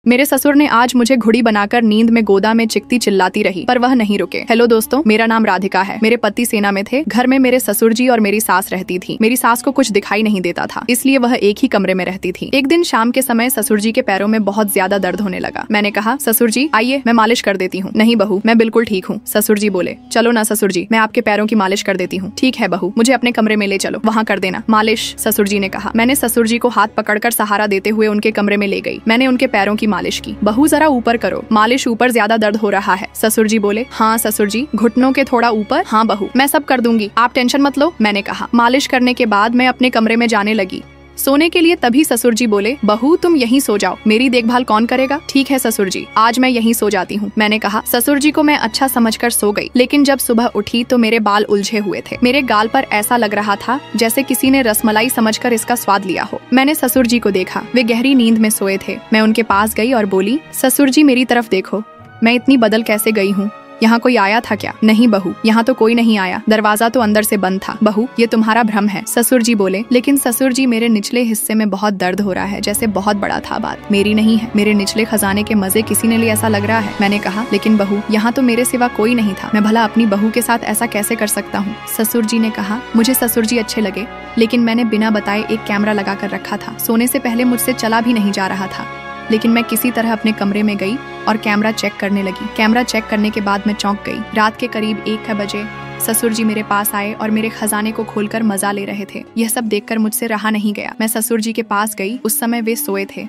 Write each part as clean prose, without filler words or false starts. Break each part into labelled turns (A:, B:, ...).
A: मेरे ससुर ने आज मुझे घुड़ी बनाकर नींद में गोदा में चिकती चिल्लाती रही, पर वह नहीं रुके। हेलो दोस्तों, मेरा नाम राधिका है। मेरे पति सेना में थे। घर में मेरे ससुर जी और मेरी सास रहती थी। मेरी सास को कुछ दिखाई नहीं देता था, इसलिए वह एक ही कमरे में रहती थी। एक दिन शाम के समय ससुर जी के पैरों में बहुत ज्यादा दर्द होने लगा। मैंने कहा, ससुर जी आइए, मैं मालिश कर देती हूँ। नहीं बहू, मैं बिल्कुल ठीक हूँ। ससुर जी बोले, चलो ना ससुर जी, मैं आपके पैरों की मालिश कर देती हूँ। ठीक है बहू, मुझे अपने कमरे में ले चलो, वहाँ कर देना मालिश, ससुर जी ने कहा। मैंने ससुर जी को हाथ पकड़कर सहारा देते हुए उनके कमरे में ले गई। मैंने उनके पैरों की मालिश की। बहू जरा ऊपर करो, मालिश ऊपर ज्यादा दर्द हो रहा है। ससुर जी बोले, हाँ ससुर जी, घुटनों के थोड़ा ऊपर। हाँ बहू, मैं सब कर दूंगी, आप टेंशन मत लो, मैंने कहा। मालिश करने के बाद मैं अपने कमरे में जाने लगी सोने के लिए। तभी ससुर जी बोले, बहू तुम यहीं सो जाओ, मेरी देखभाल कौन करेगा? ठीक है ससुर जी, आज मैं यहीं सो जाती हूँ, मैंने कहा। ससुर जी को मैं अच्छा समझकर सो गई, लेकिन जब सुबह उठी तो मेरे बाल उलझे हुए थे। मेरे गाल पर ऐसा लग रहा था जैसे किसी ने रसमलाई समझकर इसका स्वाद लिया हो। मैंने ससुर जी को देखा, वे गहरी नींद में सोए थे। मैं उनके पास गई और बोली, ससुर जी मेरी तरफ देखो, मैं इतनी बदल कैसे गई हूँ? यहाँ कोई आया था क्या? नहीं बहू, यहाँ तो कोई नहीं आया, दरवाजा तो अंदर से बंद था। बहू, ये तुम्हारा भ्रम है, ससुर जी बोले। लेकिन ससुर जी, मेरे निचले हिस्से में बहुत दर्द हो रहा है, जैसे बहुत बड़ा था। बात मेरी नहीं है, मेरे निचले खजाने के मजे किसी ने लिए ऐसा लग रहा है। मैंने कहा, लेकिन बहू, यहाँ तो मेरे सिवा कोई नहीं था, मैं भला अपनी बहू के साथ ऐसा कैसे कर सकता हूँ? ससुर जी ने कहा, मुझे ससुर जी अच्छे लगे, लेकिन मैंने बिना बताए एक कैमरा लगा कर रखा था। सोने से पहले मुझसे चला भी नहीं जा रहा था, लेकिन मैं किसी तरह अपने कमरे में गई और कैमरा चेक करने लगी। कैमरा चेक करने के बाद मैं चौंक गई। रात के करीब 1 बजे ससुर जी मेरे पास आए और मेरे खजाने को खोलकर मजा ले रहे थे। यह सब देखकर मुझसे रहा नहीं गया। मैं ससुर जी के पास गई, उस समय वे सोए थे।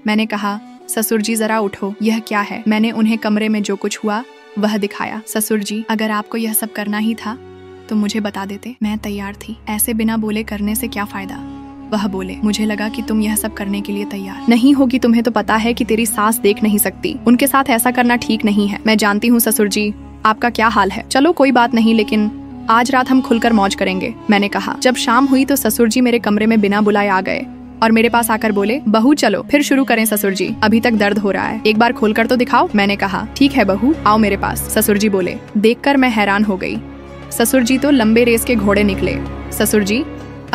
A: मैंने कहा, ससुर जी जरा उठो, यह क्या है? मैंने उन्हें कमरे में जो कुछ हुआ वह दिखाया। ससुर जी, अगर आपको यह सब करना ही था तो मुझे बता देते, मैं तैयार थी। ऐसे बिना बोले करने से क्या फायदा? वह बोले, मुझे लगा कि तुम यह सब करने के लिए तैयार नहीं होगी। तुम्हें तो पता है कि तेरी सास देख नहीं सकती, उनके साथ ऐसा करना ठीक नहीं है। मैं जानती हूँ ससुर जी, आपका क्या हाल है। चलो कोई बात नहीं, लेकिन आज रात हम खुलकर मौज करेंगे, मैंने कहा। जब शाम हुई तो ससुर जी मेरे कमरे में बिना बुलाए आ गए और मेरे पास आकर बोले, बहू चलो फिर शुरू करें ससुर जी, अभी तक दर्द हो रहा है, एक बार खोलकर तो दिखाओ। मैंने कहा, ठीक है बहू, आओ मेरे पास। ससुर जी बोले। देखकर मैं हैरान हो गई। ससुर जी तो लंबे रेस के घोड़े निकले। ससुर जी,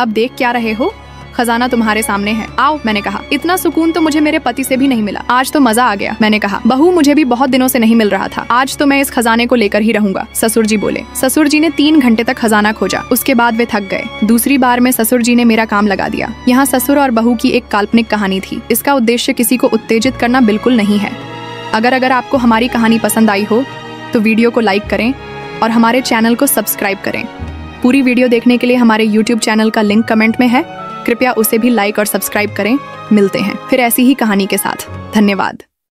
A: अब देख क्या रहे हो? खजाना तुम्हारे सामने है, आओ, मैंने कहा। इतना सुकून तो मुझे मेरे पति से भी नहीं मिला, आज तो मजा आ गया, मैंने कहा। बहू, मुझे भी बहुत दिनों से नहीं मिल रहा था, आज तो मैं इस खजाने को लेकर ही रहूंगा, ससुर जी बोले। ससुर जी ने 3 घंटे तक खजाना खोजा, उसके बाद वे थक गए। दूसरी बार में ससुर जी ने मेरा काम लगा दिया। यहाँ ससुर और बहू की एक काल्पनिक कहानी थी। इसका उद्देश्य किसी को उत्तेजित करना बिल्कुल नहीं है। अगर आपको हमारी कहानी पसंद आई हो तो वीडियो को लाइक करें और हमारे चैनल को सब्सक्राइब करें। पूरी वीडियो देखने के लिए हमारे YouTube चैनल का लिंक कमेंट में है, कृपया उसे भी लाइक और सब्सक्राइब करें। मिलते हैं फिर ऐसी ही कहानी के साथ। धन्यवाद।